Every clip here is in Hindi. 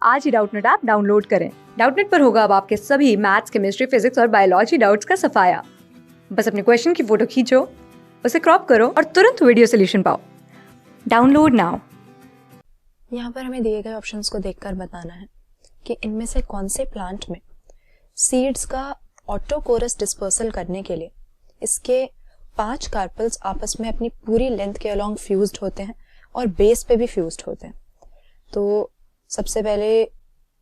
आज ही डाउटनेट ऐप डाउनलोड करें। डाउटनेट पर होगा अब आपके सभी मैथ्स, केमिस्ट्री, फिजिक्स और बायोलॉजी डाउट्स का सफाया। बस अपने क्वेश्चन की फोटो खींचो, उसे क्रॉप करो और तुरंत वीडियो सोल्यूशन पाओ। Download now. यहाँ पर हमें दिए गए ऑप्शंस को देखकर बताना है कि इनमें से कौन से प्लांट में सीड्स का ऑटोकोरस डिस्पर्सल करने के लिए इसके 5 कार्पल्स आपस में अपनी पूरी लेंथ के अलोंग फ्यूज्ड होते हैं और बेस पे भी फ्यूज्ड होते हैं। तो सबसे पहले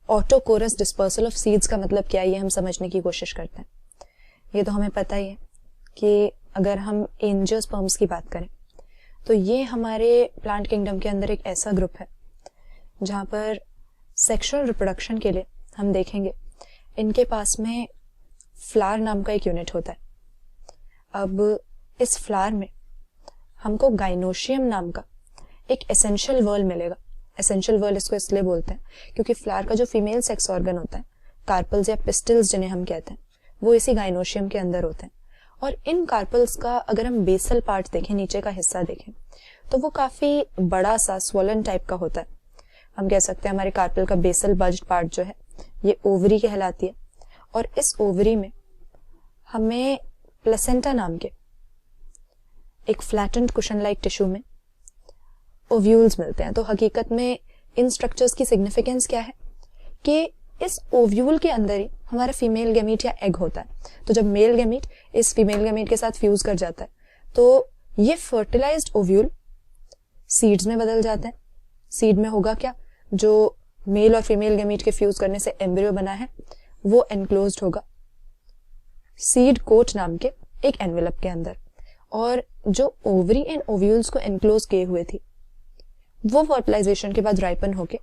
ऑटोकोरस डिस्पर्सल ऑफ सीड्स का मतलब क्या है, ये हम समझने की कोशिश करते हैं। ये तो हमें पता ही है कि अगर हम एंजियोस्पर्म्स की बात करें तो ये हमारे प्लांट किंगडम के अंदर एक ऐसा ग्रुप है जहाँ पर सेक्सुअल रिप्रोडक्शन के लिए हम देखेंगे इनके पास में फ्लावर नाम का एक यूनिट होता है। अब इस फ्लावर में हमको गाइनोशियम नाम का एक एसेंशियल वर्ल मिलेगा। एसेंशियल वर्ल इसको इसलिए बोलते हैं क्योंकि फ्लावर का जो फीमेल सेक्स ऑर्गन होता है, कार्पल्स या पिस्टल्स जिन्हें हम कहते हैं, वो इसी गाइनोशियम के अंदर होते हैं। और इन कार्पल्स का अगर हम बेसल पार्ट देखें, नीचे का हिस्सा देखें, तो वो काफी बड़ा सा स्वोलन टाइप का होता है। हम कह सकते हैं हमारे कार्पल का बेसल बज्ड पार्ट जो है ये ओवरी कहलाती है। और इस ओवरी में हमें प्लेसेंटा नाम के एक फ्लैटेंड कुशन लाइक टिश्यू में ओव्यूल्स मिलते हैं। तो हकीकत में इन स्ट्रक्चर्स की सिग्निफिकेंस क्या है कि इस ओव्यूल के अंदर ही हमारा फीमेल गैमीट या एग होता है। तो जब मेल गैमीट इस फीमेल गैमीट के साथ फ्यूज कर जाता है तो ये फर्टिलाइज्ड ओव्यूल सीड्स में बदल जाते हैं। सीड में होगा क्या, जो मेल और फीमेल गैमीट के फ्यूज करने से एम्ब्रियो बना है वो एनक्लोज्ड होगा सीड कोट नाम के एक एनवेलप के अंदर। और जो ओवरी एंड ओव्यूल्स को एनक्लोज किए हुए थी वो फर्टिलाइजेशन के बाद राइपन होके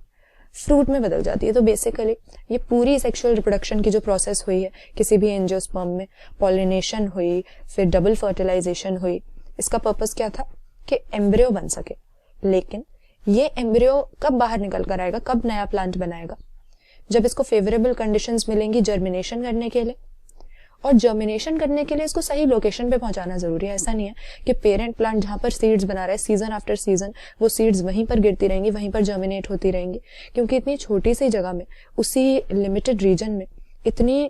फ्रूट में बदल जाती है। तो बेसिकली ये पूरी सेक्सुअल रिप्रोडक्शन की जो प्रोसेस हुई है, किसी भी एंजियोस्पर्म में पॉलिनेशन हुई, फिर डबल फर्टिलाइजेशन हुई, इसका पर्पस क्या था कि एम्ब्रियो बन सके। लेकिन ये एम्ब्रियो कब बाहर निकल कर आएगा, कब नया प्लांट बनाएगा, जब इसको फेवरेबल कंडीशंस मिलेंगी जर्मिनेशन करने के लिए। और जर्मिनेशन करने के लिए इसको सही लोकेशन पे पहुंचाना जरूरी है। ऐसा नहीं है कि पेरेंट प्लांट जहां पर सीड्स बना रहा है सीजन आफ्टर सीजन वो सीड्स वहीं पर गिरती रहेंगी, वहीं पर जर्मिनेट होती रहेंगी, क्योंकि इतनी छोटी सी जगह में, उसी लिमिटेड रीजन में इतनी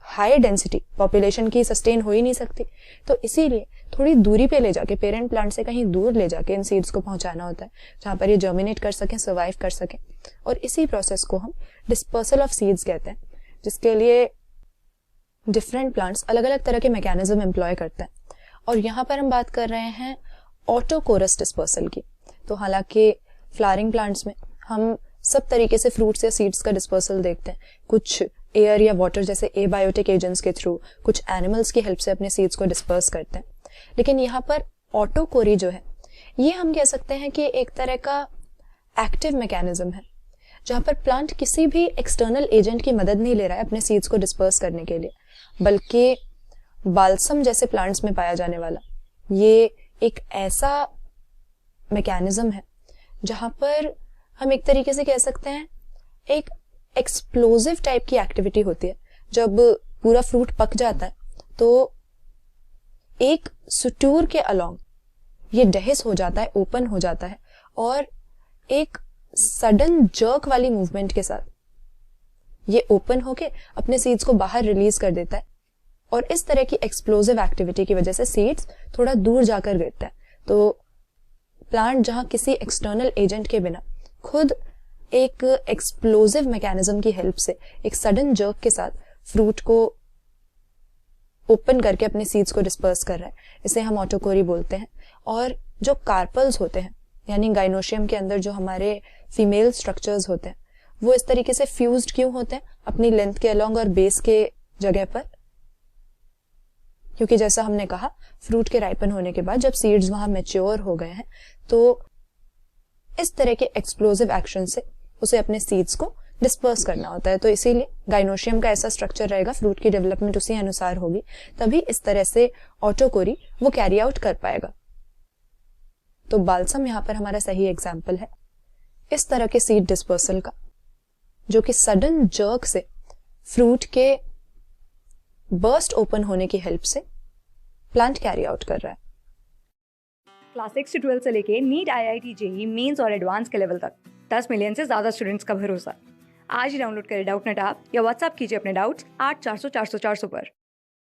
हाई डेंसिटी पॉपुलेशन की सस्टेन हो ही नहीं सकती। तो इसीलिए थोड़ी दूरी पे ले जाके, पेरेंट प्लांट से कहीं दूर ले जाके इन सीड्स को पहुंचाना होता है जहां पर ये जर्मिनेट कर सकें, सर्वाइव कर सकें। और इसी प्रोसेस को हम डिस्पर्सल ऑफ सीड्स कहते हैं, जिसके लिए डिफरेंट प्लांट्स अलग अलग तरह के मैकेनिज्म एम्प्लॉय करते हैं। और यहाँ पर हम बात कर रहे हैं ऑटोकोरस डिस्पर्सल की। तो हालांकि फ्लावरिंग प्लांट्स में हम सब तरीके से फ्रूट्स या सीड्स का डिस्पर्सल देखते हैं, कुछ एयर या वाटर जैसे एबायोटिक एजेंट्स के थ्रू, कुछ एनिमल्स की हेल्प से अपने सीड्स को डिस्पर्स करते हैं। लेकिन यहाँ पर ऑटोकोरी जो है ये हम कह सकते हैं कि एक तरह का एक्टिव मैकेनिज्म है, जहां पर प्लांट किसी भी एक्सटर्नल एजेंट की मदद नहीं ले रहा है अपने सीड्स को डिस्पर्स करने के लिए, बल्कि बाल्सम जैसे प्लांट्स में पाया जाने वाला ये एक ऐसा मैकेनिज्म है जहां पर हम एक तरीके से कह सकते हैं एक एक्सप्लोजिव टाइप की एक्टिविटी होती है। जब पूरा फ्रूट पक जाता है तो एक सुटूर के अलोंग ये डहिस हो जाता है, ओपन हो जाता है, और एक सडन जर्क वाली मूवमेंट के साथ ये ओपन होके अपने सीड्स को बाहर रिलीज कर देता है। और इस तरह की एक्सप्लोजिव एक्टिविटी की वजह से सीड्स थोड़ा दूर जाकर गिरता है। तो प्लांट जहां किसी एक्सटर्नल एजेंट के बिना खुद एक एक्सप्लोजिव मैकेनिज्म की हेल्प से एक सडन जर्क के साथ फ्रूट को ओपन करके अपने सीड्स को डिस्पर्स कर रहा है, इसे हम ऑटोकोरी बोलते हैं। और जो कार्पल्स होते हैं यानी गाइनोशियम के अंदर जो हमारे फीमेल स्ट्रक्चर्स होते हैं वो इस तरीके से फ्यूज्ड क्यों होते हैं अपनी लेंथ के अलोंग और बेस के जगह पर, क्योंकि जैसा हमने कहा फ्रूट के राइपन होने के बाद जब सीड्स वहां मैच्योर हो गए हैं तो इस तरह के एक्सप्लोजिव एक्शन से उसे अपने सीड्स को डिस्पर्स करना होता है। तो इसीलिए गाइनोशियम का ऐसा स्ट्रक्चर रहेगा, फ्रूट की डेवलपमेंट उसी अनुसार होगी, तभी इस तरह से ऑटोकोरी वो कैरी आउट कर पाएगा। तो बाल्सम यहां पर हमारा सही एग्जाम्पल है इस तरह के सीड डिस्पर्सल का, जो कि सडन जर्क से फ्रूट के बर्स्ट ओपन होने की हेल्प से प्लांट कैरी आउट कर रहा है। क्लास 6 से 12 से लेके नीट, IIT, JEE, मेंस और एडवांस के लेवल तक 10 मिलियन से ज्यादा स्टूडेंट्स का भरोसा। आज ही डाउनलोड करें डाउटनेट ऐप या व्हाट्सएप कीजिए अपने डाउट्स 8400 400 400 पर।